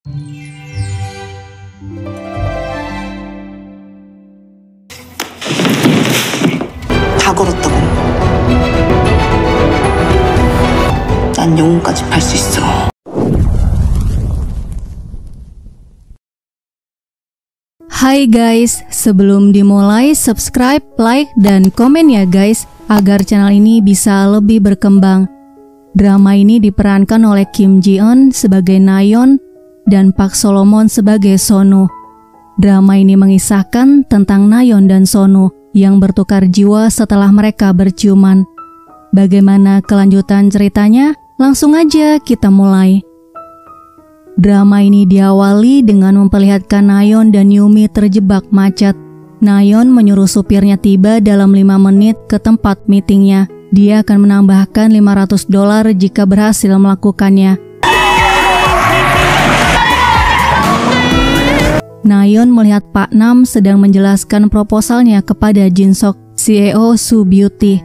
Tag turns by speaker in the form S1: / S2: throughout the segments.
S1: 다 걸었다고. 난 영혼까지 팔 수 있어.
S2: Hai guys, sebelum dimulai subscribe, like, dan komen ya guys, agar channel ini bisa lebih berkembang. Drama ini diperankan oleh Kim Ji Eun sebagai Nayeon dan Park Solomon sebagai Sonu. Drama ini mengisahkan tentang Nayeon dan Sonu yang bertukar jiwa setelah mereka berciuman. Bagaimana kelanjutan ceritanya? Langsung aja kita mulai. Drama ini diawali dengan memperlihatkan Nayeon dan Yumi terjebak macet. Nayeon menyuruh supirnya tiba dalam 5 menit ke tempat meetingnya. Dia akan menambahkan $500 jika berhasil melakukannya. Nayeon melihat Pak Nam sedang menjelaskan proposalnya kepada Jinsok, CEO Su Beauty.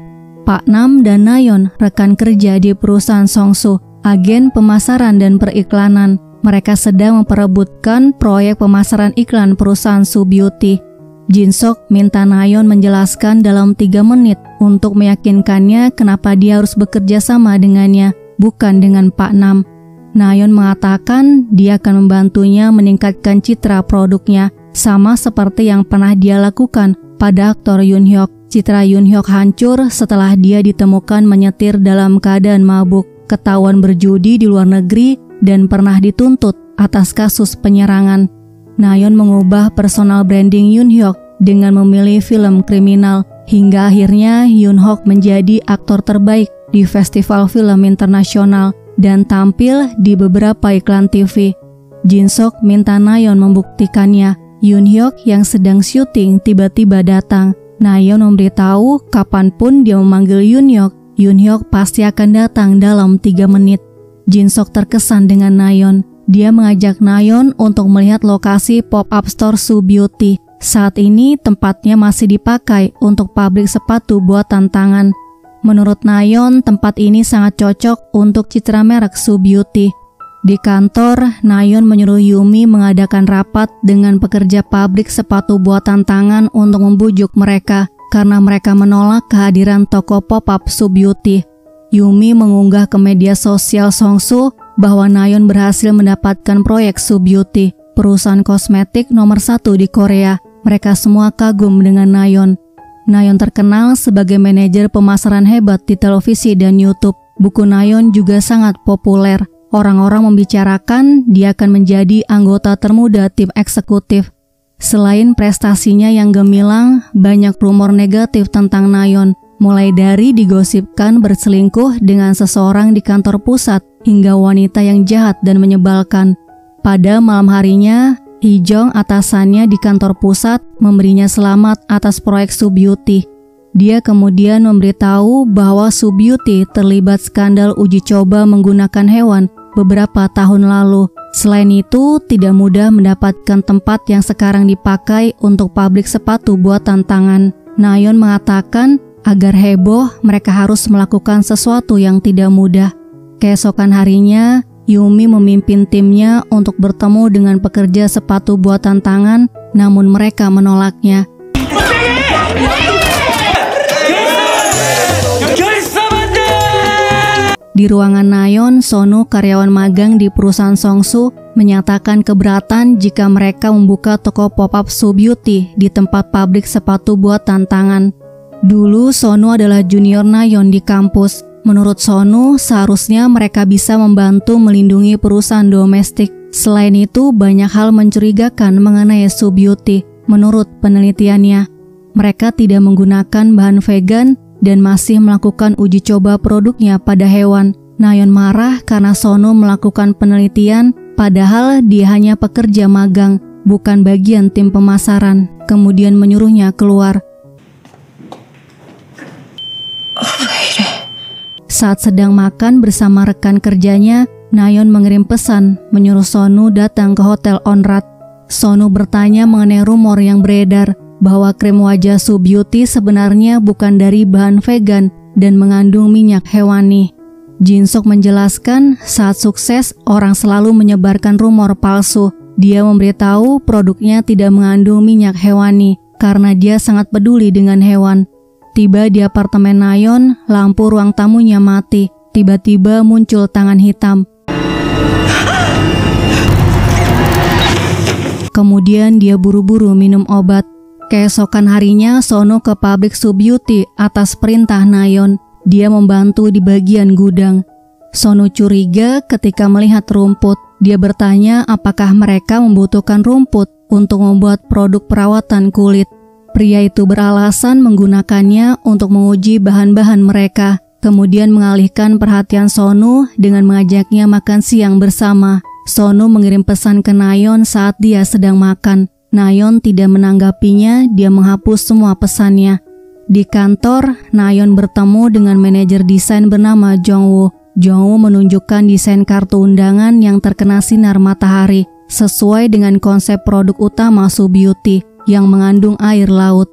S2: Pak Nam dan Nayeon rekan kerja di perusahaan Songsu, agen pemasaran dan periklanan. Mereka sedang memperebutkan proyek pemasaran iklan perusahaan Su Beauty. Jinsok minta Nayeon menjelaskan dalam 3 menit untuk meyakinkannya kenapa dia harus bekerja sama dengannya, bukan dengan Pak Nam. Nayeon mengatakan dia akan membantunya meningkatkan citra produknya, sama seperti yang pernah dia lakukan pada aktor Yoon Hyuk. Citra Yoon Hyuk hancur setelah dia ditemukan menyetir dalam keadaan mabuk, ketahuan berjudi di luar negeri, dan pernah dituntut atas kasus penyerangan. Nayeon mengubah personal branding Yoon Hyuk dengan memilih film kriminal, hingga akhirnya Yoon Hyuk menjadi aktor terbaik di festival film internasional dan tampil di beberapa iklan TV. Jinsok minta Nayeon membuktikannya. Yoon Hyuk yang sedang syuting tiba-tiba datang. Nayeon memberitahu kapanpun dia memanggil Yoon Hyuk pasti akan datang dalam 3 menit. Jinsok terkesan dengan Nayeon. Dia mengajak Nayeon untuk melihat lokasi pop-up store Su Beauty. Saat ini tempatnya masih dipakai untuk pabrik sepatu buatan tangan. Menurut Nayeon, tempat ini sangat cocok untuk citra merek Su Beauty. Di kantor, Nayeon menyuruh Yumi mengadakan rapat dengan pekerja pabrik sepatu buatan tangan untuk membujuk mereka karena mereka menolak kehadiran toko pop-up Su Beauty. Yumi mengunggah ke media sosial Songsu bahwa Nayeon berhasil mendapatkan proyek Su Beauty, perusahaan kosmetik nomor 1 di Korea. Mereka semua kagum dengan Nayeon. Nayeon terkenal sebagai manajer pemasaran hebat di televisi dan YouTube. Buku Nayeon juga sangat populer. Orang-orang membicarakan dia akan menjadi anggota termuda tim eksekutif. Selain prestasinya yang gemilang, banyak rumor negatif tentang Nayeon. Mulai dari digosipkan berselingkuh dengan seseorang di kantor pusat hingga wanita yang jahat dan menyebalkan. Pada malam harinya, Hee-jong atasannya di kantor pusat memberinya selamat atas proyek Su Beauty. Dia kemudian memberitahu bahwa Su Beauty terlibat skandal uji coba menggunakan hewan beberapa tahun lalu. Selain itu, tidak mudah mendapatkan tempat yang sekarang dipakai untuk pabrik sepatu buatan tangan. Nayeon mengatakan agar heboh, mereka harus melakukan sesuatu yang tidak mudah. Keesokan harinya, Yumi memimpin timnya untuk bertemu dengan pekerja sepatu buatan tangan, namun mereka menolaknya. Di ruangan Nayeon, Sonu, karyawan magang di perusahaan Songsu, menyatakan keberatan jika mereka membuka toko pop-up Su Beauty di tempat pabrik sepatu buatan tangan. Dulu Sonu adalah junior Nayeon di kampus. Menurut Sonu, seharusnya mereka bisa membantu melindungi perusahaan domestik. Selain itu, banyak hal mencurigakan mengenai Su Beauty. Menurut penelitiannya, mereka tidak menggunakan bahan vegan dan masih melakukan uji coba produknya pada hewan. Nayeon marah karena Sonu melakukan penelitian, padahal dia hanya pekerja magang, bukan bagian tim pemasaran. Kemudian menyuruhnya keluar. Saat sedang makan bersama rekan kerjanya, Nayeon mengirim pesan menyuruh Sonu datang ke hotel Onrat. Sonu bertanya mengenai rumor yang beredar bahwa krim wajah Su Beauty sebenarnya bukan dari bahan vegan dan mengandung minyak hewani. Jin-sok menjelaskan saat sukses orang selalu menyebarkan rumor palsu. Dia memberitahu produknya tidak mengandung minyak hewani karena dia sangat peduli dengan hewan. Tiba di apartemen Nayeon, lampu ruang tamunya mati. Tiba-tiba muncul tangan hitam. Kemudian dia buru-buru minum obat. Keesokan harinya Sono ke pabrik Subyuti atas perintah Nayeon. Dia membantu di bagian gudang. Sono curiga ketika melihat rumput. Dia bertanya apakah mereka membutuhkan rumput untuk membuat produk perawatan kulit. Pria itu beralasan menggunakannya untuk menguji bahan-bahan mereka. Kemudian mengalihkan perhatian Sono dengan mengajaknya makan siang bersama. Sono mengirim pesan ke Nayeon saat dia sedang makan. Nayeon tidak menanggapinya, dia menghapus semua pesannya. Di kantor, Nayeon bertemu dengan manajer desain bernama Jongwoo. Jongwoo menunjukkan desain kartu undangan yang terkena sinar matahari, sesuai dengan konsep produk utama Subyuti yang mengandung air laut.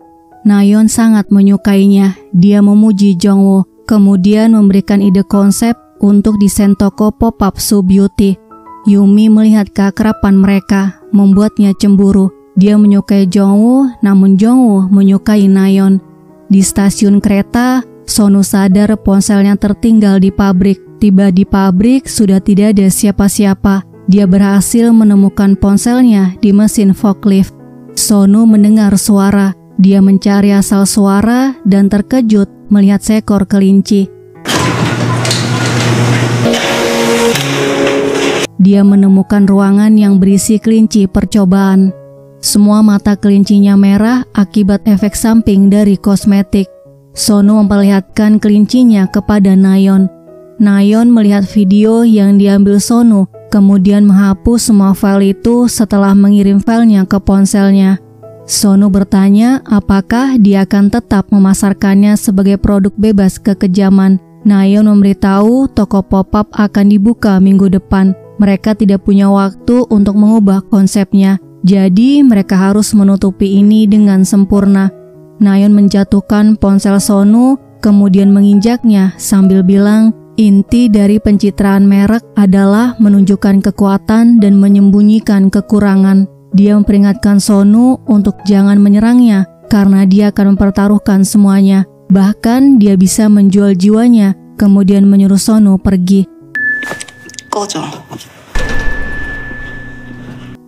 S2: Nayeon sangat menyukainya, dia memuji Jongwoo, kemudian memberikan ide konsep untuk desain toko pop-up Subyuti. Yumi melihat keakraban mereka, membuatnya cemburu. Dia menyukai Jongwoo, namun Jongwoo menyukai Nayeon. Di stasiun kereta, Sono sadar ponselnya tertinggal di pabrik. Tiba di pabrik, sudah tidak ada siapa-siapa. Dia berhasil menemukan ponselnya di mesin forklift. Sono mendengar suara. Dia mencari asal suara dan terkejut melihat seekor kelinci. Dia menemukan ruangan yang berisi kelinci percobaan. Semua mata kelincinya merah akibat efek samping dari kosmetik. Sono memperlihatkan kelincinya kepada Nayeon. Nayeon melihat video yang diambil Sono, kemudian menghapus semua file itu setelah mengirim filenya ke ponselnya. Sono bertanya apakah dia akan tetap memasarkannya sebagai produk bebas kekejaman. Nayeon memberitahu toko pop-up akan dibuka minggu depan. Mereka tidak punya waktu untuk mengubah konsepnya, jadi mereka harus menutupi ini dengan sempurna. Nayeon menjatuhkan ponsel Sono, kemudian menginjaknya sambil bilang, inti dari pencitraan merek adalah menunjukkan kekuatan dan menyembunyikan kekurangan. Dia memperingatkan Sono untuk jangan menyerangnya, karena dia akan mempertaruhkan semuanya. Bahkan dia bisa menjual jiwanya, kemudian menyuruh Sono pergi.
S1: 꺼져.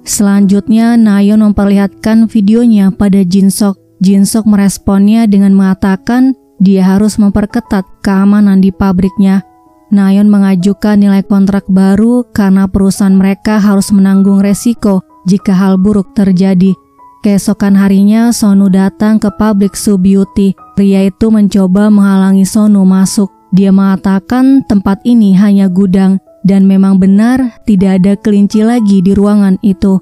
S2: Selanjutnya, Nayeon memperlihatkan videonya pada Jin-sok. Jin-sok meresponnya dengan mengatakan dia harus memperketat keamanan di pabriknya. Nayeon mengajukan nilai kontrak baru karena perusahaan mereka harus menanggung resiko jika hal buruk terjadi. Keesokan harinya, Sono datang ke pabrik Subyuti. Pria itu mencoba menghalangi Sono masuk. Dia mengatakan tempat ini hanya gudang. Dan memang benar tidak ada kelinci lagi di ruangan itu.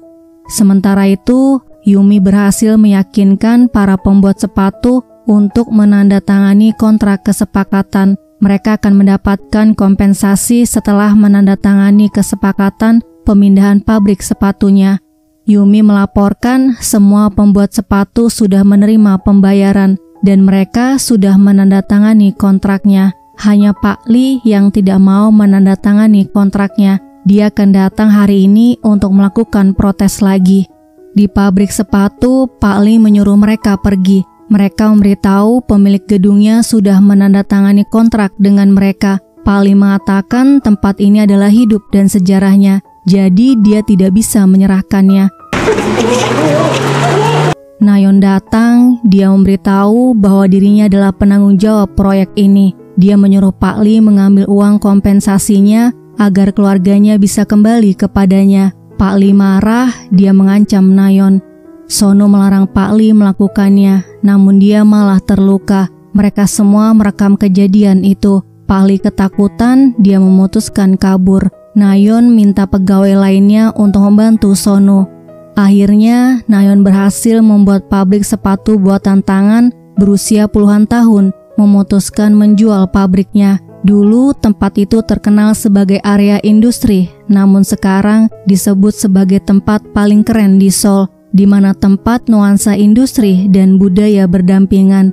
S2: Sementara itu, Yumi berhasil meyakinkan para pembuat sepatu untuk menandatangani kontrak kesepakatan. Mereka akan mendapatkan kompensasi setelah menandatangani kesepakatan pemindahan pabrik sepatunya. Yumi melaporkan semua pembuat sepatu sudah menerima pembayaran dan mereka sudah menandatangani kontraknya. Hanya Pak Lee yang tidak mau menandatangani kontraknya. Dia akan datang hari ini untuk melakukan protes lagi. Di pabrik sepatu, Pak Lee menyuruh mereka pergi. Mereka memberitahu pemilik gedungnya sudah menandatangani kontrak dengan mereka. Pak Lee mengatakan tempat ini adalah hidup dan sejarahnya, jadi dia tidak bisa menyerahkannya. Nayeon datang, dia memberitahu bahwa dirinya adalah penanggung jawab proyek ini. Dia menyuruh Pak Lee mengambil uang kompensasinya agar keluarganya bisa kembali kepadanya. Pak Lee marah, dia mengancam Nayeon. Sono melarang Pak Lee melakukannya, namun dia malah terluka. Mereka semua merekam kejadian itu. Pak Lee ketakutan, dia memutuskan kabur. Nayeon minta pegawai lainnya untuk membantu Sono. Akhirnya, Nayeon berhasil membuat pabrik sepatu buatan tangan berusia puluhan tahun memutuskan menjual pabriknya. Dulu tempat itu terkenal sebagai area industri, namun sekarang disebut sebagai tempat paling keren di Seoul, di mana tempat nuansa industri dan budaya berdampingan.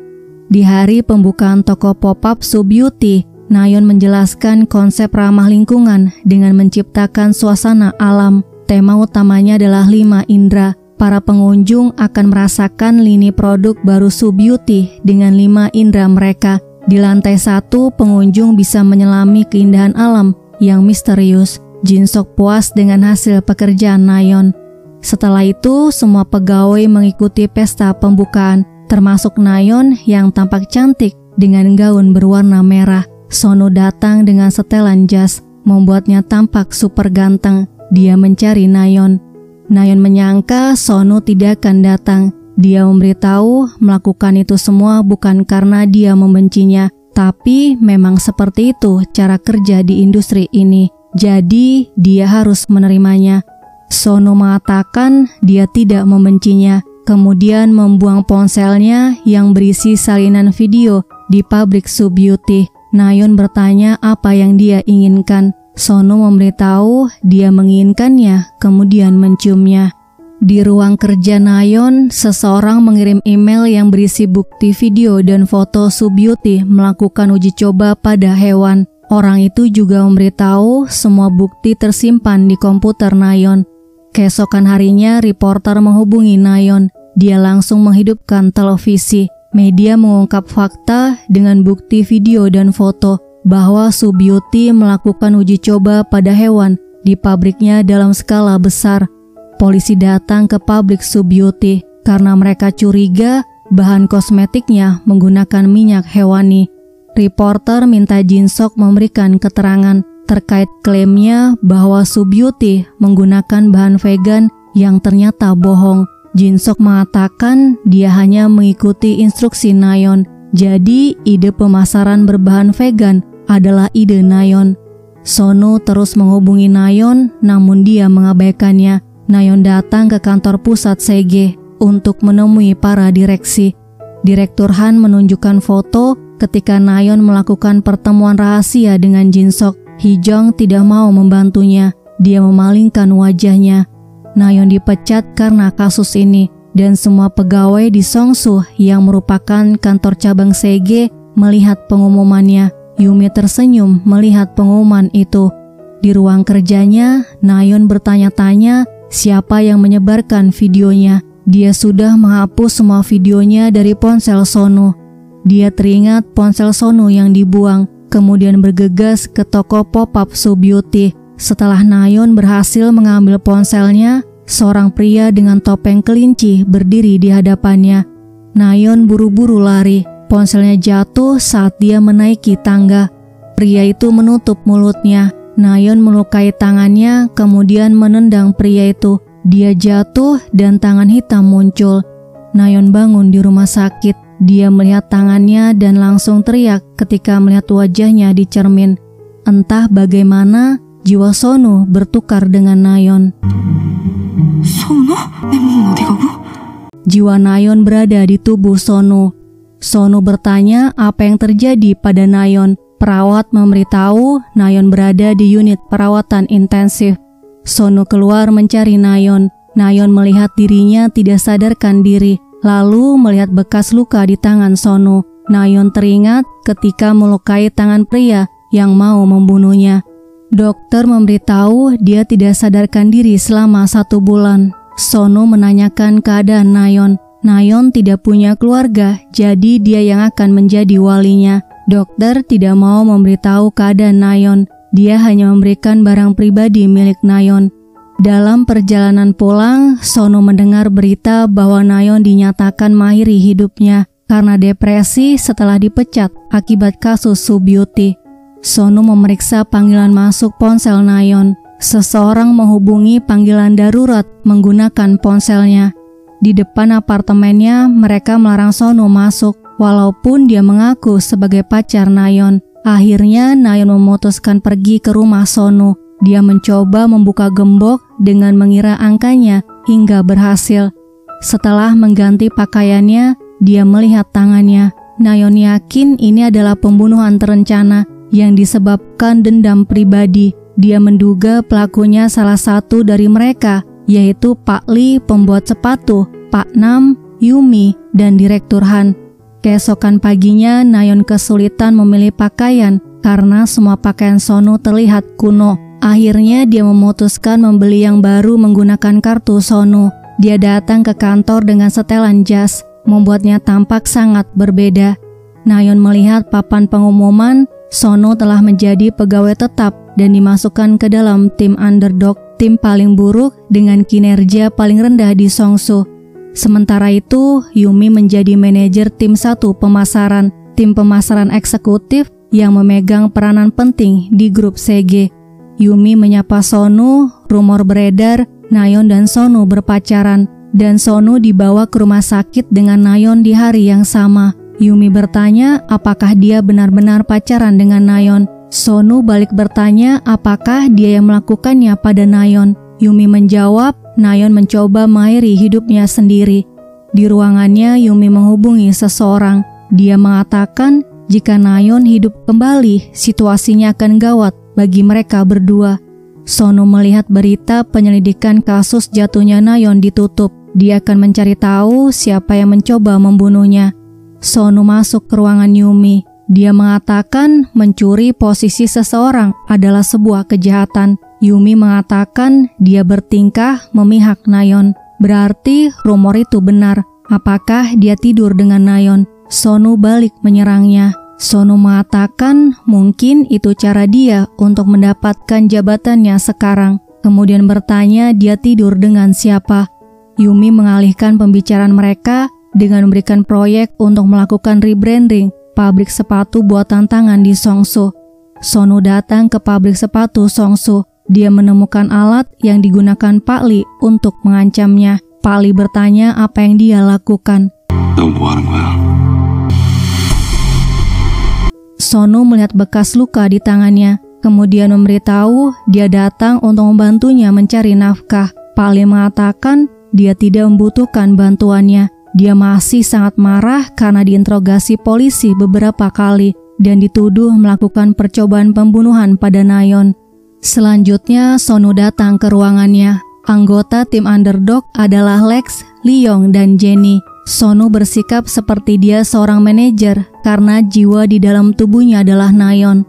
S2: Di hari pembukaan toko pop-up Subyuti, Nayon menjelaskan konsep ramah lingkungan dengan menciptakan suasana alam. Tema utamanya adalah 5 indera. Para pengunjung akan merasakan lini produk baru Sue Beauty dengan 5 indera mereka. Di lantai 1, pengunjung bisa menyelami keindahan alam yang misterius. Jin Sok puas dengan hasil pekerjaan Nayon. Setelah itu, semua pegawai mengikuti pesta pembukaan, termasuk Nayon yang tampak cantik dengan gaun berwarna merah. Sonu datang dengan setelan jas, membuatnya tampak super ganteng. Dia mencari Nayon. Nayon menyangka Sonu tidak akan datang. Dia memberitahu melakukan itu semua bukan karena dia membencinya, tapi memang seperti itu cara kerja di industri ini. Jadi dia harus menerimanya. Sonu mengatakan dia tidak membencinya, kemudian membuang ponselnya yang berisi salinan video di pabrik Sue Beauty. Nayon bertanya apa yang dia inginkan. Sonu memberitahu dia menginginkannya, kemudian menciumnya. Di ruang kerja Nayon, seseorang mengirim email yang berisi bukti video dan foto Sue Beauty melakukan uji coba pada hewan. Orang itu juga memberitahu semua bukti tersimpan di komputer Nayon. Keesokan harinya, reporter menghubungi Nayon. Dia langsung menghidupkan televisi. Media mengungkap fakta dengan bukti video dan foto bahwa Sue Beauty melakukan uji coba pada hewan di pabriknya dalam skala besar. Polisi datang ke pabrik Sue Beauty karena mereka curiga bahan kosmetiknya menggunakan minyak hewani. Reporter minta Jin Sok memberikan keterangan terkait klaimnya bahwa Sue Beauty menggunakan bahan vegan yang ternyata bohong. Jin Sok mengatakan dia hanya mengikuti instruksi Nayon. Jadi ide pemasaran berbahan vegan adalah ide Nayon. Sonu terus menghubungi Nayon, namun dia mengabaikannya. Nayon datang ke kantor pusat CG untuk menemui para direksi. Direktur Han menunjukkan foto ketika Nayon melakukan pertemuan rahasia dengan Jin Sok. Hee-jong tidak mau membantunya. Dia memalingkan wajahnya. Nayon dipecat karena kasus ini, dan semua pegawai di Songsu yang merupakan kantor cabang CG melihat pengumumannya. Yumi tersenyum melihat pengumuman itu. Di ruang kerjanya, Nayon bertanya-tanya siapa yang menyebarkan videonya. Dia sudah menghapus semua videonya dari ponsel Sonu. Dia teringat ponsel Sonu yang dibuang, kemudian bergegas ke toko pop-up Sue Beauty. Setelah Nayon berhasil mengambil ponselnya, seorang pria dengan topeng kelinci berdiri di hadapannya. Nayon buru-buru lari. Ponselnya jatuh saat dia menaiki tangga. Pria itu menutup mulutnya. Nayon melukai tangannya, kemudian menendang pria itu. Dia jatuh dan tangan hitam muncul. Nayon bangun di rumah sakit. Dia melihat tangannya dan langsung teriak ketika melihat wajahnya di cermin. Entah bagaimana, jiwa Sonu bertukar dengan Nayon.
S1: Sonu?
S2: Jiwa Nayon berada di tubuh Sonu. Sonu bertanya apa yang terjadi pada Nayon. Perawat memberitahu Nayon berada di unit perawatan intensif. Sonu keluar mencari Nayon. Nayon melihat dirinya tidak sadarkan diri, lalu melihat bekas luka di tangan Sonu. Nayon teringat ketika melukai tangan pria yang mau membunuhnya. Dokter memberitahu dia tidak sadarkan diri selama 1 bulan. Sonu menanyakan keadaan Nayon. Nayon tidak punya keluarga, jadi dia yang akan menjadi walinya. Dokter tidak mau memberitahu keadaan Nayon. Dia hanya memberikan barang pribadi milik Nayon. Dalam perjalanan pulang, Sonu mendengar berita bahwa Nayon dinyatakan mengakhiri hidupnya karena depresi setelah dipecat akibat kasus Sue Beauty. Sonu memeriksa panggilan masuk ponsel Nayon. Seseorang menghubungi panggilan darurat menggunakan ponselnya. Di depan apartemennya, mereka melarang Sonu masuk, walaupun dia mengaku sebagai pacar Nayon. Akhirnya, Nayon memutuskan pergi ke rumah Sonu. Dia mencoba membuka gembok dengan mengira angkanya hingga berhasil. Setelah mengganti pakaiannya, dia melihat tangannya. Nayon yakin ini adalah pembunuhan terencana yang disebabkan dendam pribadi. Dia menduga pelakunya salah satu dari mereka, yaitu Pak Lee pembuat sepatu, Pak Nam, Yumi, dan Direktur Han. Keesokan paginya, Nayon kesulitan memilih pakaian karena semua pakaian Sonu terlihat kuno. Akhirnya dia memutuskan membeli yang baru menggunakan kartu Sonu. Dia datang ke kantor dengan setelan jas, membuatnya tampak sangat berbeda. Nayeon melihat papan pengumuman, Sonu telah menjadi pegawai tetap dan dimasukkan ke dalam tim underdog, tim paling buruk dengan kinerja paling rendah di Songsu. Sementara itu, Yumi menjadi manajer tim 1 pemasaran, tim pemasaran eksekutif yang memegang peranan penting di grup CG. Yumi menyapa Sonu, rumor beredar Nayeon dan Sonu berpacaran, dan Sonu dibawa ke rumah sakit dengan Nayeon di hari yang sama. Yumi bertanya apakah dia benar-benar pacaran dengan Nayeon. Sonu balik bertanya apakah dia yang melakukannya pada Nayeon. Yumi menjawab, Nayeon mencoba mengakhiri hidupnya sendiri. Di ruangannya, Yumi menghubungi seseorang. Dia mengatakan jika Nayeon hidup kembali, situasinya akan gawat bagi mereka berdua. Sonu melihat berita penyelidikan kasus jatuhnya Nayeon ditutup. Dia akan mencari tahu siapa yang mencoba membunuhnya. Sonu masuk ke ruangan Yumi. Dia mengatakan mencuri posisi seseorang adalah sebuah kejahatan. Yumi mengatakan dia bertingkah memihak Nayeon. Berarti rumor itu benar. Apakah dia tidur dengan Nayeon? Sonu balik menyerangnya. Sonu mengatakan mungkin itu cara dia untuk mendapatkan jabatannya sekarang. Kemudian bertanya dia tidur dengan siapa. Yumi mengalihkan pembicaraan mereka dengan memberikan proyek untuk melakukan rebranding pabrik sepatu buatan tangan di Songsu. Sonu datang ke pabrik sepatu Songsu. Dia menemukan alat yang digunakan Pak Lee untuk mengancamnya. Pak Lee bertanya apa yang dia lakukan. Sonu melihat bekas luka di tangannya, kemudian memberitahu dia datang untuk membantunya mencari nafkah. Pak Lee mengatakan dia tidak membutuhkan bantuannya. Dia masih sangat marah karena diinterogasi polisi beberapa kali dan dituduh melakukan percobaan pembunuhan pada Nayeon. Selanjutnya, Sonu datang ke ruangannya. Anggota tim underdog adalah Lex, Leong, dan Jenny. Sonu bersikap seperti dia seorang manajer karena jiwa di dalam tubuhnya adalah Nayeon.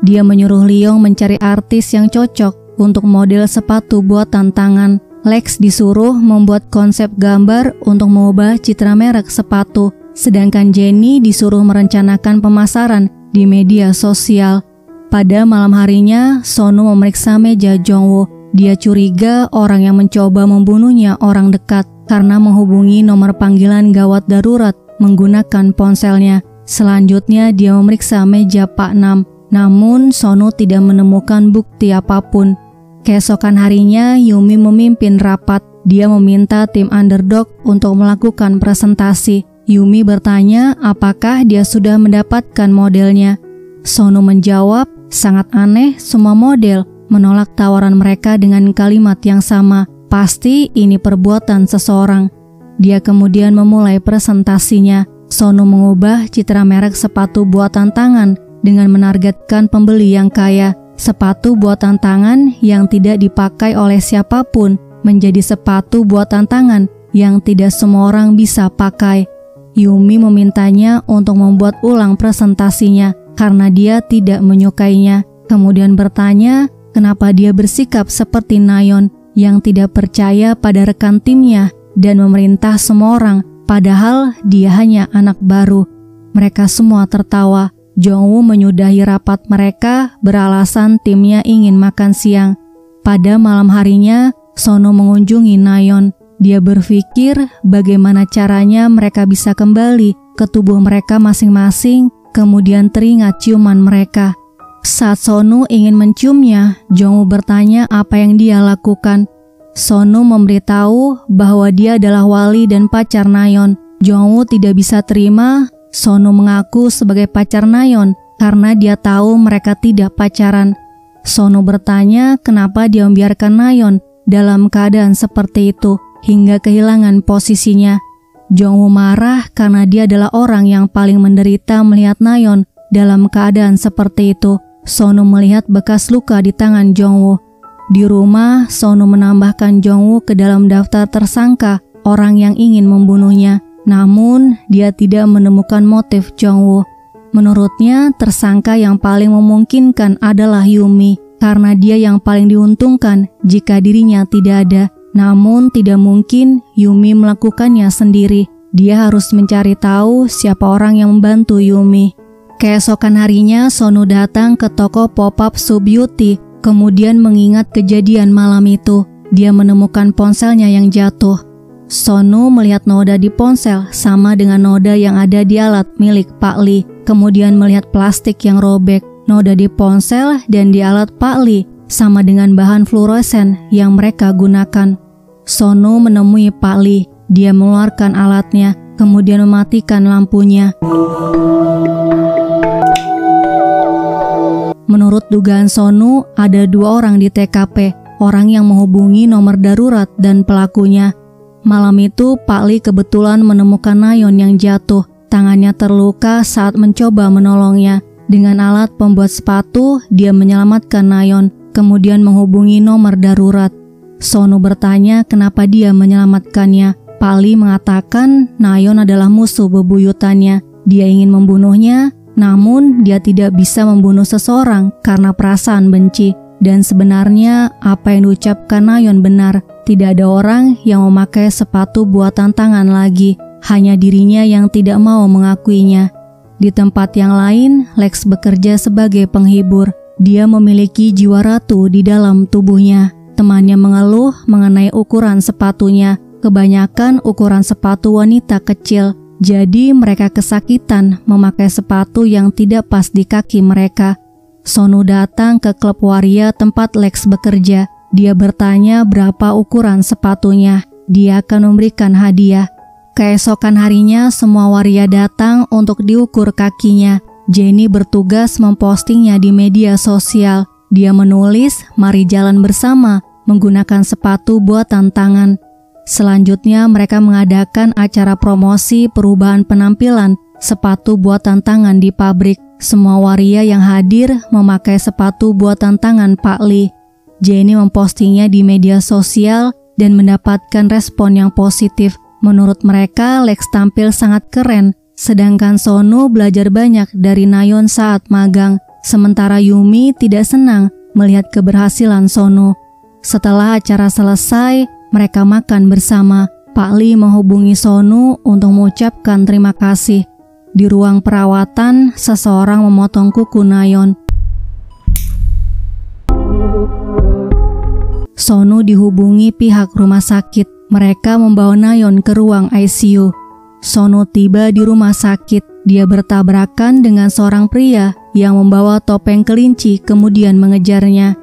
S2: Dia menyuruh Leong mencari artis yang cocok untuk model sepatu buatan tangan. Lex disuruh membuat konsep gambar untuk mengubah citra merek sepatu, sedangkan Jenny disuruh merencanakan pemasaran di media sosial. Pada malam harinya, Sonu memeriksa meja Jongwoo. Dia curiga orang yang mencoba membunuhnya orang dekat karena menghubungi nomor panggilan gawat darurat menggunakan ponselnya. Selanjutnya, dia memeriksa meja Pak Nam. Namun, Sonu tidak menemukan bukti apapun. Keesokan harinya, Yumi memimpin rapat. Dia meminta tim underdog untuk melakukan presentasi. Yumi bertanya apakah dia sudah mendapatkan modelnya. Sonu menjawab, sangat aneh semua model menolak tawaran mereka dengan kalimat yang sama. Pasti ini perbuatan seseorang. Dia kemudian memulai presentasinya. Sonu mengubah citra merek sepatu buatan tangan dengan menargetkan pembeli yang kaya. Sepatu buatan tangan yang tidak dipakai oleh siapapun menjadi sepatu buatan tangan yang tidak semua orang bisa pakai. Yumi memintanya untuk membuat ulang presentasinya karena dia tidak menyukainya. Kemudian bertanya kenapa dia bersikap seperti Nayeon yang tidak percaya pada rekan timnya dan memerintah semua orang, padahal dia hanya anak baru. Mereka semua tertawa. Jongwoo menyudahi rapat mereka beralasan timnya ingin makan siang. Pada malam harinya, Sonu mengunjungi Nayeon. Dia berpikir bagaimana caranya mereka bisa kembali ke tubuh mereka masing-masing, kemudian teringat ciuman mereka. Saat Sonu ingin menciumnya, Jongwoo bertanya apa yang dia lakukan. Sonu memberitahu bahwa dia adalah wali dan pacar Nayeon. Jongwoo tidak bisa terima. Sonu mengaku sebagai pacar Nayeon karena dia tahu mereka tidak pacaran. Sonu bertanya kenapa dia membiarkan Nayeon dalam keadaan seperti itu hingga kehilangan posisinya. Jongwoo marah karena dia adalah orang yang paling menderita melihat Nayeon dalam keadaan seperti itu. Sonu melihat bekas luka di tangan Jongwoo. Di rumah, Sonu menambahkan Jongwoo ke dalam daftar tersangka orang yang ingin membunuhnya. Namun, dia tidak menemukan motif Jongwoo. Menurutnya, tersangka yang paling memungkinkan adalah Yumi, karena dia yang paling diuntungkan jika dirinya tidak ada. Namun tidak mungkin Yumi melakukannya sendiri. Dia harus mencari tahu siapa orang yang membantu Yumi. Keesokan harinya, Sonu datang ke toko pop-up Subyuti, kemudian mengingat kejadian malam itu. Dia menemukan ponselnya yang jatuh. Sonu melihat noda di ponsel sama dengan noda yang ada di alat milik Pak Li. Kemudian melihat plastik yang robek, noda di ponsel dan di alat Pak Li sama dengan bahan fluoresen yang mereka gunakan. Sonu menemui Pak Li. Dia mengeluarkan alatnya, kemudian mematikan lampunya. Menurut dugaan Sonu, ada 2 orang di TKP, orang yang menghubungi nomor darurat dan pelakunya. Malam itu, Pak Li kebetulan menemukan Nayeon yang jatuh. Tangannya terluka saat mencoba menolongnya. Dengan alat pembuat sepatu, dia menyelamatkan Nayeon, kemudian menghubungi nomor darurat. Sonu bertanya kenapa dia menyelamatkannya. Pak Li mengatakan Nayeon adalah musuh bebuyutannya. Dia ingin membunuhnya, namun dia tidak bisa membunuh seseorang karena perasaan benci. Dan sebenarnya apa yang diucapkan Nayeon benar. Tidak ada orang yang memakai sepatu buatan tangan lagi. Hanya dirinya yang tidak mau mengakuinya. Di tempat yang lain, Lex bekerja sebagai penghibur. Dia memiliki jiwa ratu di dalam tubuhnya. Temannya mengeluh mengenai ukuran sepatunya. Kebanyakan ukuran sepatu wanita kecil. Jadi mereka kesakitan memakai sepatu yang tidak pas di kaki mereka. Sonu datang ke klub waria tempat Lex bekerja. Dia bertanya berapa ukuran sepatunya. Dia akan memberikan hadiah. Keesokan harinya, semua waria datang untuk diukur kakinya. Jenny bertugas mempostingnya di media sosial. Dia menulis, "Mari jalan bersama menggunakan sepatu buatan tangan." Selanjutnya, mereka mengadakan acara promosi perubahan penampilan sepatu buatan tangan di pabrik. Semua waria yang hadir memakai sepatu buatan tangan Pak Li. Jenny mempostingnya di media sosial dan mendapatkan respon yang positif. Menurut mereka, Lex tampil sangat keren, sedangkan Sonu belajar banyak dari Nayeon saat magang, sementara Yumi tidak senang melihat keberhasilan Sonu. Setelah acara selesai, mereka makan bersama. Pak Li menghubungi Sonu untuk mengucapkan terima kasih. Di ruang perawatan, seseorang memotong kuku Nayeon. Sonu dihubungi pihak rumah sakit. Mereka membawa Nayeon ke ruang ICU. Sonu tiba di rumah sakit. Dia bertabrakan dengan seorang pria yang membawa topeng kelinci kemudian mengejarnya.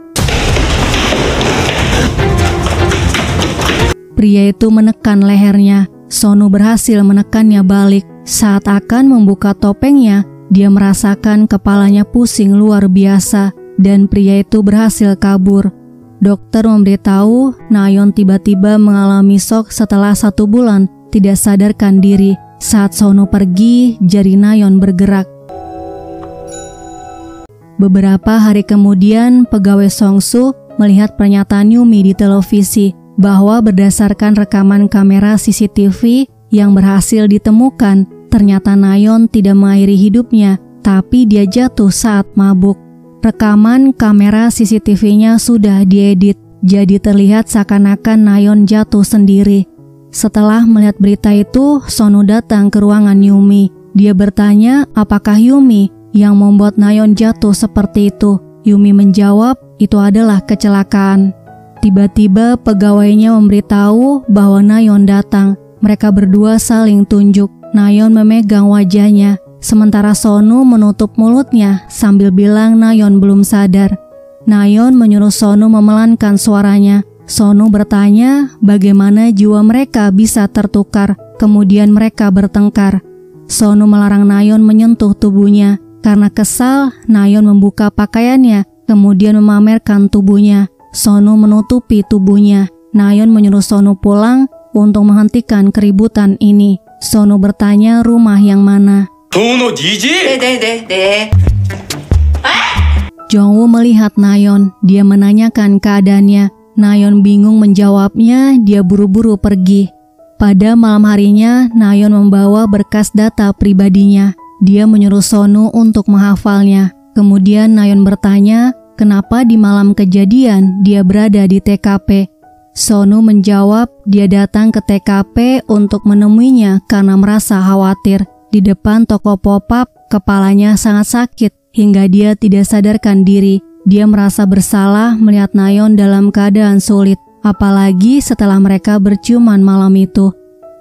S2: Pria itu menekan lehernya. Sonu berhasil menekannya balik. Saat akan membuka topengnya, dia merasakan kepalanya pusing luar biasa dan pria itu berhasil kabur. Dokter memberitahu Nayeon tiba-tiba mengalami shock setelah 1 bulan tidak sadarkan diri. Saat Sonu pergi, jari Nayeon bergerak. Beberapa hari kemudian, pegawai Songsu melihat pernyataan Yumi di televisi bahwa berdasarkan rekaman kamera CCTV yang berhasil ditemukan, ternyata Nayeon tidak mengakhiri hidupnya, tapi dia jatuh saat mabuk. Rekaman kamera CCTV-nya sudah diedit, jadi terlihat seakan-akan Nayeon jatuh sendiri. Setelah melihat berita itu, Sonu datang ke ruangan Yumi. Dia bertanya apakah Yumi yang membuat Nayeon jatuh seperti itu. Yumi menjawab, itu adalah kecelakaan. Tiba-tiba pegawainya memberitahu bahwa Nayeon datang. Mereka berdua saling tunjuk. Nayeon memegang wajahnya. Sementara Sonu menutup mulutnya sambil bilang Nayeon belum sadar. Nayeon menyuruh Sonu memelankan suaranya. Sonu bertanya bagaimana jiwa mereka bisa tertukar, kemudian mereka bertengkar. Sonu melarang Nayeon menyentuh tubuhnya. Karena kesal, Nayeon membuka pakaiannya, kemudian memamerkan tubuhnya. Sonu menutupi tubuhnya. Nayeon menyuruh Sonu pulang untuk menghentikan keributan ini. Sonu bertanya rumah yang mana. Jongwoo melihat Nayeon. Dia menanyakan keadaannya. Nayeon bingung menjawabnya. Dia buru-buru pergi. Pada malam harinya, Nayeon membawa berkas data pribadinya. Dia menyuruh Sonu untuk menghafalnya. Kemudian Nayeon bertanya, kenapa di malam kejadian dia berada di TKP. Sonu menjawab dia datang ke TKP untuk menemuinya karena merasa khawatir. Di depan toko pop-up, kepalanya sangat sakit hingga dia tidak sadarkan diri. Dia merasa bersalah melihat Nayeon dalam keadaan sulit, apalagi setelah mereka berciuman malam itu.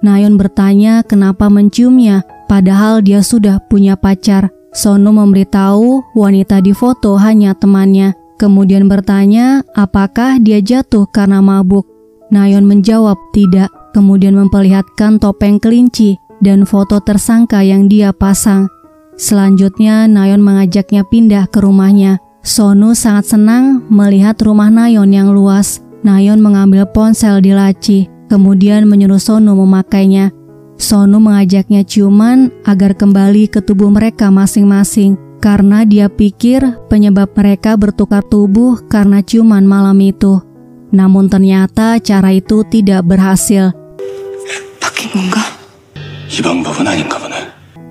S2: Nayeon bertanya kenapa menciumnya, padahal dia sudah punya pacar. Sonu memberitahu wanita di foto hanya temannya. Kemudian bertanya apakah dia jatuh karena mabuk. Nayeon menjawab tidak, kemudian memperlihatkan topeng kelinci dan foto tersangka yang dia pasang. Selanjutnya Nayeon mengajaknya pindah ke rumahnya. Sonu sangat senang melihat rumah Nayeon yang luas. Nayeon mengambil ponsel di laci, kemudian menyuruh Sonu memakainya. Sonu mengajaknya ciuman agar kembali ke tubuh mereka masing-masing, karena dia pikir penyebab mereka bertukar tubuh karena ciuman malam itu. Namun ternyata cara itu tidak berhasil.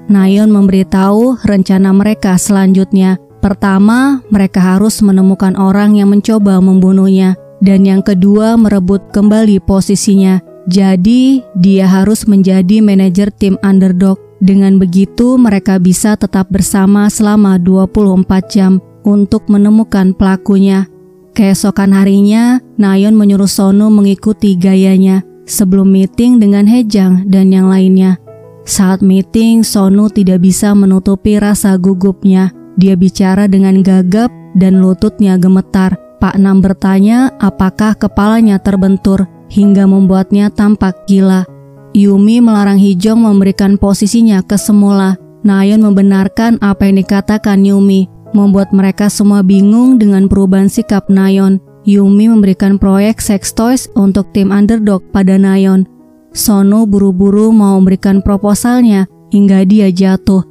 S2: Nayeon memberitahu rencana mereka selanjutnya. Pertama, mereka harus menemukan orang yang mencoba membunuhnya, dan yang kedua merebut kembali posisinya. Jadi, dia harus menjadi manajer tim underdog. Dengan begitu, mereka bisa tetap bersama selama 24 jam untuk menemukan pelakunya. Keesokan harinya, Nayeon menyuruh Sonu mengikuti gayanya sebelum meeting dengan Haejang dan yang lainnya. Saat meeting, Sonu tidak bisa menutupi rasa gugupnya. Dia bicara dengan gagap dan lututnya gemetar. Pak Nam bertanya apakah kepalanya terbentur hingga membuatnya tampak gila. Yumi melarang Hijong memberikan posisinya ke semula. Nayeon membenarkan apa yang dikatakan Yumi, membuat mereka semua bingung dengan perubahan sikap Nayeon. Yumi memberikan proyek sex toys untuk tim underdog pada Nayeon. Sonu buru-buru mau memberikan proposalnya hingga dia jatuh,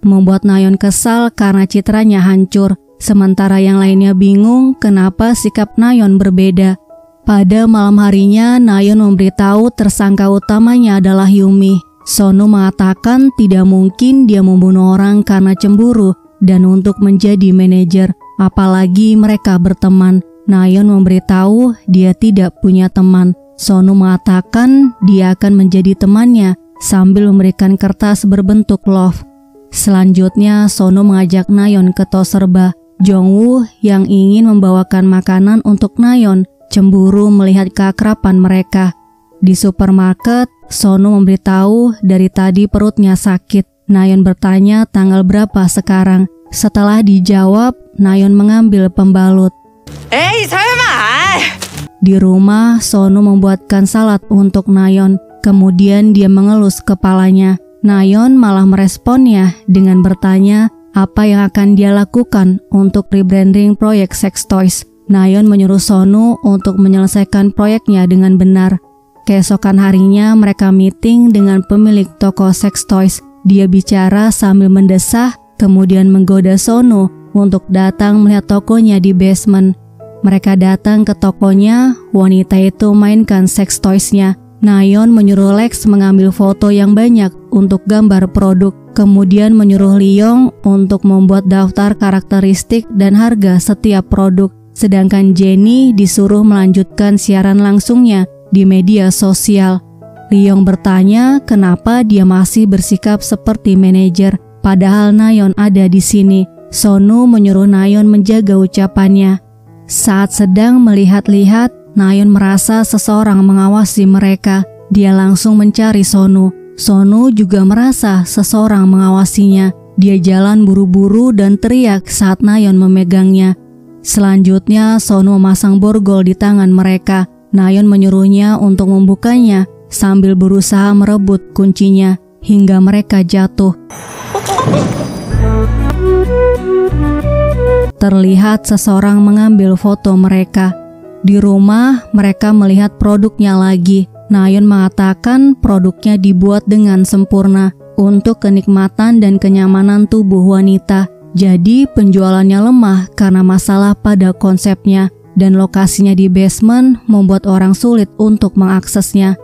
S2: membuat Nayeon kesal karena citranya hancur. Sementara yang lainnya bingung kenapa sikap Nayeon berbeda. Pada malam harinya, Nayeon memberitahu tersangka utamanya adalah Yumi. Sonu mengatakan tidak mungkin dia membunuh orang karena cemburu dan untuk menjadi manajer, apalagi mereka berteman. Nayeon memberitahu dia tidak punya teman. Sonu mengatakan dia akan menjadi temannya sambil memberikan kertas berbentuk love. Selanjutnya, Sonu mengajak Nayeon ke Toserba. Jongwoo yang ingin membawakan makanan untuk Nayeon cemburu melihat keakraban mereka. Di supermarket, Sonu memberitahu dari tadi perutnya sakit. Nayeon bertanya tanggal berapa sekarang. Setelah dijawab, Nayeon mengambil pembalut. Di rumah, Sonu membuatkan salad untuk Nayeon. Kemudian dia mengelus kepalanya. Nayeon malah meresponnya dengan bertanya apa yang akan dia lakukan untuk rebranding proyek sex toys. Nayeon menyuruh Sonu untuk menyelesaikan proyeknya dengan benar. Keesokan harinya mereka meeting dengan pemilik toko sex toys. Dia bicara sambil mendesah, kemudian menggoda Sonu untuk datang melihat tokonya di basement. Mereka datang ke tokonya, wanita itu mainkan sex toys-nya. Nayeon menyuruh Lex mengambil foto yang banyak untuk gambar produk, kemudian menyuruh Leong untuk membuat daftar karakteristik dan harga setiap produk, sedangkan Jenny disuruh melanjutkan siaran langsungnya di media sosial. Leong bertanya kenapa dia masih bersikap seperti manajer, padahal Nayeon ada di sini. Sonu menyuruh Nayeon menjaga ucapannya. Saat sedang melihat-lihat, Nayeon merasa seseorang mengawasi mereka. Dia langsung mencari Sonu. Sonu juga merasa seseorang mengawasinya. Dia jalan buru-buru dan teriak saat Nayeon memegangnya. Selanjutnya, Sonu memasang borgol di tangan mereka. Nayeon menyuruhnya untuk membukanya sambil berusaha merebut kuncinya hingga mereka jatuh. Terlihat seseorang mengambil foto mereka. Di rumah, mereka melihat produknya lagi. Nayeon mengatakan produknya dibuat dengan sempurna untuk kenikmatan dan kenyamanan tubuh wanita. Jadi penjualannya lemah karena masalah pada konsepnya dan lokasinya di basement membuat orang sulit untuk mengaksesnya.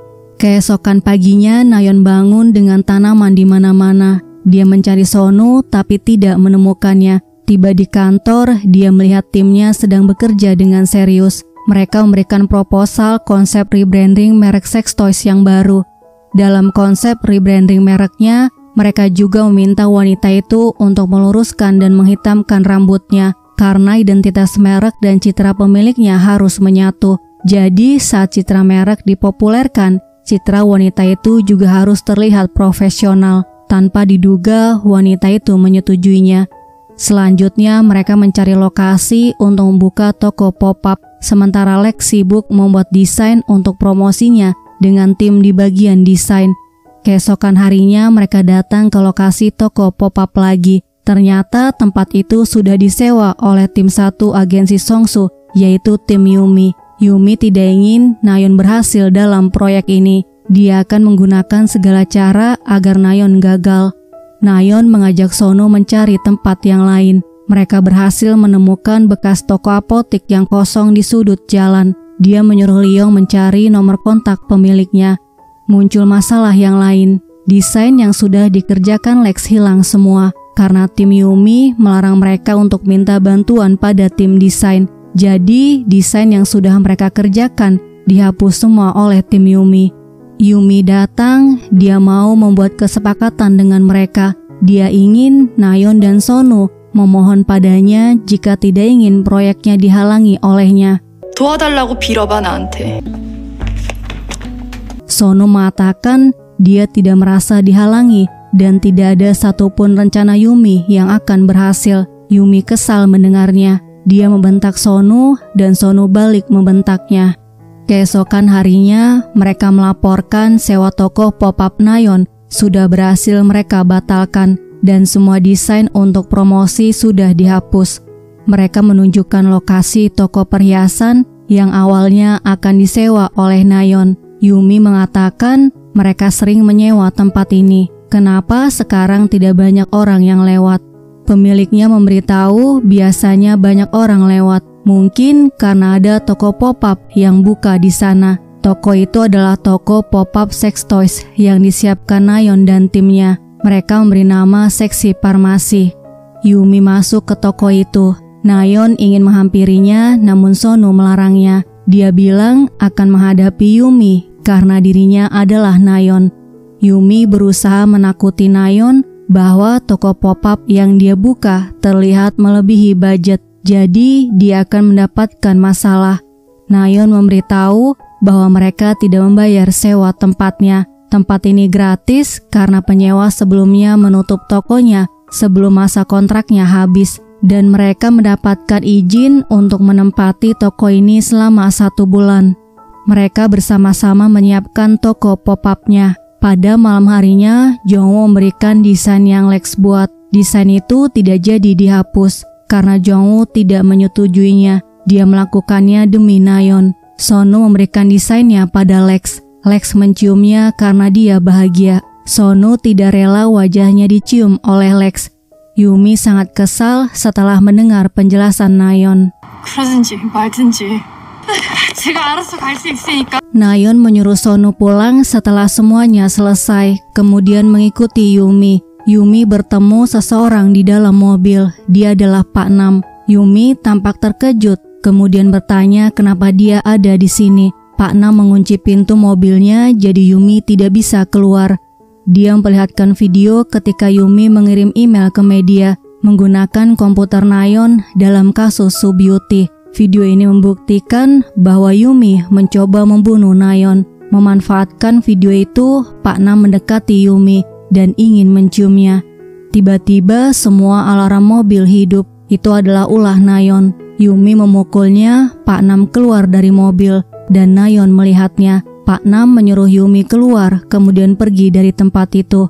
S2: Keesokan paginya, Nayeon bangun dengan tanaman di mana-mana. Dia mencari Sonu tapi tidak menemukannya. Tiba di kantor, dia melihat timnya sedang bekerja dengan serius. Mereka memberikan proposal konsep rebranding merek sex toys yang baru. Dalam konsep rebranding mereknya, mereka juga meminta wanita itu untuk meluruskan dan menghitamkan rambutnya karena identitas merek dan citra pemiliknya harus menyatu. Jadi saat citra merek dipopulerkan, citra wanita itu juga harus terlihat profesional. Tanpa diduga, wanita itu menyetujuinya. Selanjutnya, mereka mencari lokasi untuk membuka toko pop-up, sementara Lex sibuk membuat desain untuk promosinya dengan tim di bagian desain. Keesokan harinya, mereka datang ke lokasi toko pop-up lagi. Ternyata tempat itu sudah disewa oleh tim satu agensi Songsu, yaitu tim Yumi. Yumi tidak ingin Nayeon berhasil dalam proyek ini. Dia akan menggunakan segala cara agar Nayeon gagal. Nayeon mengajak Sonu mencari tempat yang lain. Mereka berhasil menemukan bekas toko apotik yang kosong di sudut jalan. Dia menyuruh Leong mencari nomor kontak pemiliknya. Muncul masalah yang lain. Desain yang sudah dikerjakan Lex hilang semua karena tim Yumi melarang mereka untuk minta bantuan pada tim desain. Jadi, desain yang sudah mereka kerjakan dihapus semua oleh tim Yumi. Yumi datang, dia mau membuat kesepakatan dengan mereka. Dia ingin Nayeon dan Sonu memohon padanya jika tidak ingin proyeknya dihalangi olehnya.
S1: 도와달라고 빌어봐 나한테.
S2: Sonu mengatakan dia tidak merasa dihalangi dan tidak ada satupun rencana Yumi yang akan berhasil. Yumi kesal mendengarnya. Dia membentak Sonu dan Sonu balik membentaknya. Keesokan harinya, mereka melaporkan sewa toko pop-up Nayeon sudah berhasil mereka batalkan dan semua desain untuk promosi sudah dihapus. Mereka menunjukkan lokasi toko perhiasan yang awalnya akan disewa oleh Nayeon. Yumi mengatakan mereka sering menyewa tempat ini. Kenapa sekarang tidak banyak orang yang lewat? Pemiliknya memberitahu biasanya banyak orang lewat. Mungkin karena ada toko pop-up yang buka di sana. Toko itu adalah toko pop-up sex toys yang disiapkan Nayeon dan timnya. Mereka memberi nama Seksi Farmasi. Yumi masuk ke toko itu. Nayeon ingin menghampirinya, namun Sonu melarangnya. Dia bilang akan menghadapi Yumi karena dirinya adalah Nayeon. Yumi berusaha menakuti Nayeon bahwa toko pop-up yang dia buka terlihat melebihi budget. Jadi, dia akan mendapatkan masalah. Nayeon memberitahu bahwa mereka tidak membayar sewa tempatnya. Tempat ini gratis karena penyewa sebelumnya menutup tokonya sebelum masa kontraknya habis. Dan mereka mendapatkan izin untuk menempati toko ini selama 1 bulan. Mereka bersama-sama menyiapkan toko pop-up-nya. Pada malam harinya, Jongwoo memberikan desain yang Lex buat. Desain itu tidak jadi dihapus karena Jongwoo tidak menyetujuinya. Dia melakukannya demi Nayeon. Sonu memberikan desainnya pada Lex. Lex menciumnya karena dia bahagia. Sonu tidak rela wajahnya dicium oleh Lex. Yumi sangat kesal setelah mendengar penjelasan Nayeon.
S1: 그러든지 말든지 제가 알아서 갈 수 있으니까.
S2: Nayeon menyuruh Sonu pulang setelah semuanya selesai, kemudian mengikuti Yumi. Yumi bertemu seseorang di dalam mobil. Dia adalah Pak Nam. Yumi tampak terkejut, kemudian bertanya kenapa dia ada di sini. Pak Nam mengunci pintu mobilnya, jadi Yumi tidak bisa keluar. Dia memperlihatkan video ketika Yumi mengirim email ke media menggunakan komputer Nayeon dalam kasus Soo Beauty. Video ini membuktikan bahwa Yumi mencoba membunuh Nayeon. Memanfaatkan video itu, Pak Nam mendekati Yumi dan ingin menciumnya. Tiba-tiba semua alarm mobil hidup. Itu adalah ulah Nayeon. Yumi memukulnya, Pak Nam keluar dari mobil dan Nayeon melihatnya. Pak Nam menyuruh Yumi keluar, kemudian pergi dari tempat itu.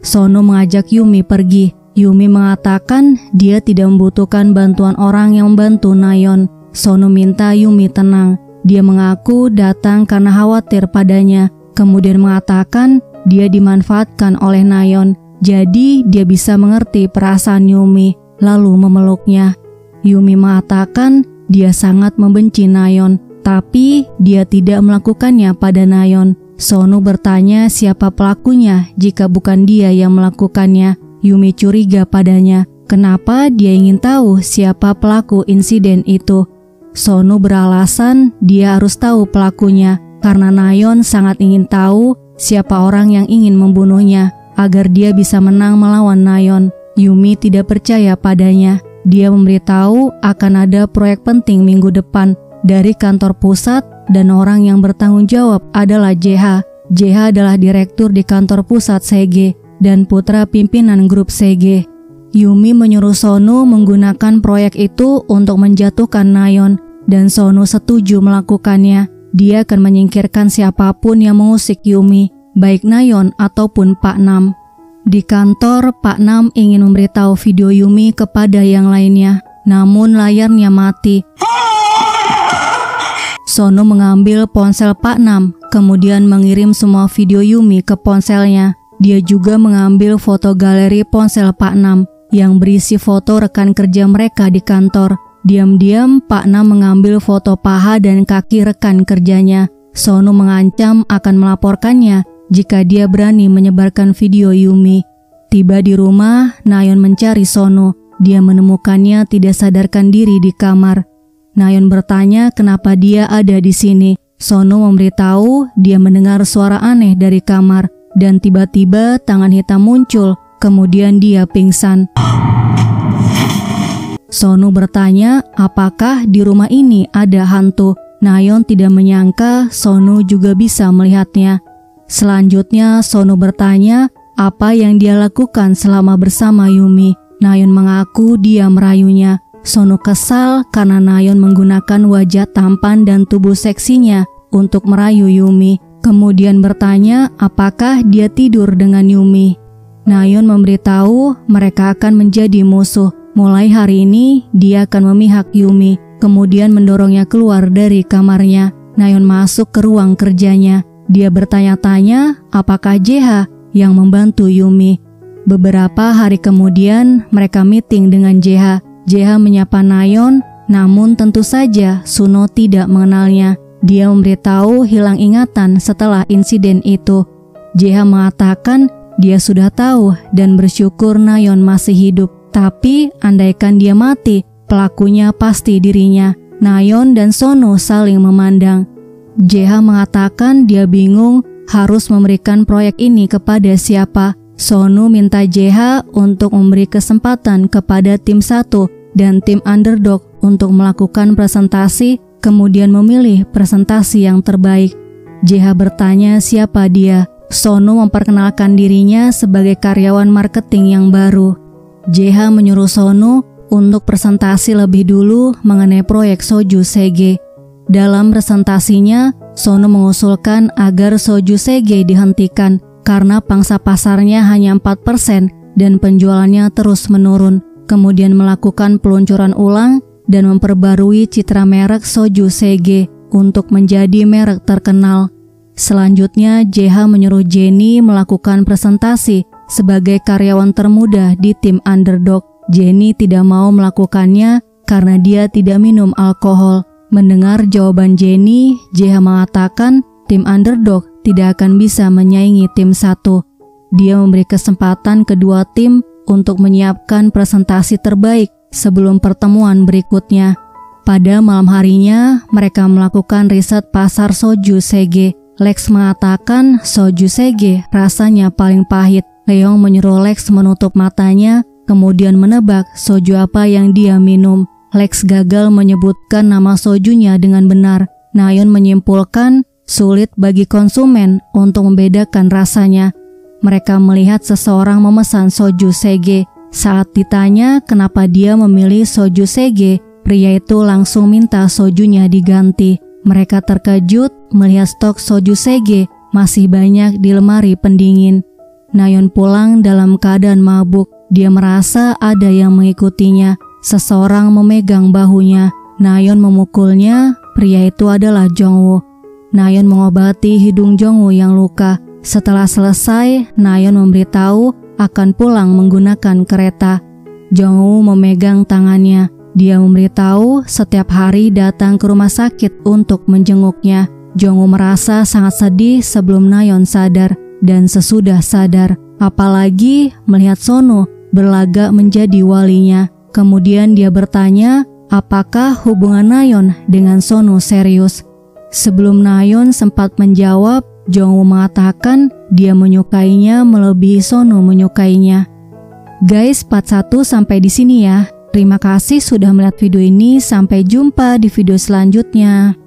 S2: Sonu mengajak Yumi pergi. Yumi mengatakan dia tidak membutuhkan bantuan orang yang membantu Nayeon. Sonu minta Yumi tenang. Dia mengaku datang karena khawatir padanya. Kemudian mengatakan dia dimanfaatkan oleh Nayeon. Jadi dia bisa mengerti perasaan Yumi, lalu memeluknya. Yumi mengatakan dia sangat membenci Nayeon. Tapi dia tidak melakukannya pada Nayeon. Sonu bertanya siapa pelakunya jika bukan dia yang melakukannya. Yumi curiga padanya. Kenapa dia ingin tahu siapa pelaku insiden itu? Sonu beralasan dia harus tahu pelakunya karena Nayeon sangat ingin tahu siapa orang yang ingin membunuhnya agar dia bisa menang melawan Nayeon. Yumi tidak percaya padanya. Dia memberitahu akan ada proyek penting minggu depan dari kantor pusat dan orang yang bertanggung jawab adalah JH. JH adalah direktur di kantor pusat SEG dan putra pimpinan grup SEG. Yumi menyuruh Sonu menggunakan proyek itu untuk menjatuhkan Nayeon dan Sonu setuju melakukannya. Dia akan menyingkirkan siapapun yang mengusik Yumi, baik Nayeon ataupun Pak Nam. Di kantor, Pak Nam ingin memberitahu video Yumi kepada yang lainnya, namun layarnya mati. Sonu mengambil ponsel Pak Nam, kemudian mengirim semua video Yumi ke ponselnya. Dia juga mengambil foto galeri ponsel Pak Nam yang berisi foto rekan kerja mereka di kantor. Diam-diam, Pak Nam mengambil foto paha dan kaki rekan kerjanya. Sonu mengancam akan melaporkannya jika dia berani menyebarkan video Yumi. Tiba di rumah, Nayeon mencari Sonu. Dia menemukannya tidak sadarkan diri di kamar. Nayeon bertanya kenapa dia ada di sini. Sonu memberitahu dia mendengar suara aneh dari kamar dan tiba-tiba tangan hitam muncul, kemudian dia pingsan. Sonu bertanya apakah di rumah ini ada hantu. Nayeon tidak menyangka Sonu juga bisa melihatnya. Selanjutnya Sonu bertanya apa yang dia lakukan selama bersama Yumi. Nayeon mengaku dia merayunya. Sonu kesal karena Nayeon menggunakan wajah tampan dan tubuh seksinya untuk merayu Yumi. Kemudian bertanya apakah dia tidur dengan Yumi. Nayeon memberitahu mereka akan menjadi musuh. Mulai hari ini dia akan memihak Yumi. Kemudian mendorongnya keluar dari kamarnya. Nayeon masuk ke ruang kerjanya. Dia bertanya-tanya apakah JH yang membantu Yumi. Beberapa hari kemudian mereka meeting dengan JH. JH menyapa Nayeon, namun tentu saja Suno tidak mengenalnya. Dia memberitahu hilang ingatan setelah insiden itu. JH mengatakan dia sudah tahu dan bersyukur Nayeon masih hidup. Tapi andaikan dia mati, pelakunya pasti dirinya. Nayeon dan Sonu saling memandang. JH mengatakan dia bingung harus memberikan proyek ini kepada siapa. Sonu minta JH untuk memberi kesempatan kepada tim 1 dan tim underdog untuk melakukan presentasi, kemudian memilih presentasi yang terbaik. JH bertanya siapa dia. Sonu memperkenalkan dirinya sebagai karyawan marketing yang baru. JH menyuruh Sonu untuk presentasi lebih dulu mengenai proyek Soju SEG. Dalam presentasinya, Sonu mengusulkan agar Soju SEG dihentikan karena pangsa pasarnya hanya 4% dan penjualannya terus menurun. Kemudian melakukan peluncuran ulang dan memperbarui citra merek Soju SEG untuk menjadi merek terkenal. Selanjutnya, JH menyuruh Jenny melakukan presentasi sebagai karyawan termuda di tim underdog. Jenny tidak mau melakukannya karena dia tidak minum alkohol. Mendengar jawaban Jenny, JH mengatakan tim underdog tidak akan bisa menyaingi tim 1. Dia memberi kesempatan kedua tim untuk menyiapkan presentasi terbaik sebelum pertemuan berikutnya. Pada malam harinya, mereka melakukan riset pasar Soju SEG. Lex mengatakan Soju SEG rasanya paling pahit. Leong menyuruh Lex menutup matanya, kemudian menebak soju apa yang dia minum. Lex gagal menyebutkan nama sojunya dengan benar. Nayeon menyimpulkan sulit bagi konsumen untuk membedakan rasanya. Mereka melihat seseorang memesan soju SEG. Saat ditanya kenapa dia memilih soju SEG, pria itu langsung minta sojunya diganti. Mereka terkejut melihat stok soju SEG masih banyak di lemari pendingin. Nayeon pulang dalam keadaan mabuk. Dia merasa ada yang mengikutinya. Seseorang memegang bahunya. Nayeon memukulnya. Pria itu adalah Jongwoo. Nayeon mengobati hidung Jongwoo yang luka. Setelah selesai, Nayeon memberitahu akan pulang menggunakan kereta. Jongwoo memegang tangannya. Dia memberitahu setiap hari datang ke rumah sakit untuk menjenguknya. Jongwoo merasa sangat sedih sebelum Nayeon sadar dan sesudah sadar, apalagi melihat Sono berlagak menjadi walinya. Kemudian dia bertanya apakah hubungan Nayeon dengan Sono serius. Sebelum Nayeon sempat menjawab, Jongwoo mengatakan dia menyukainya melebihi Sono menyukainya. Guys, part 1 sampai di sini ya. Terima kasih sudah melihat video ini. Sampai jumpa di video selanjutnya.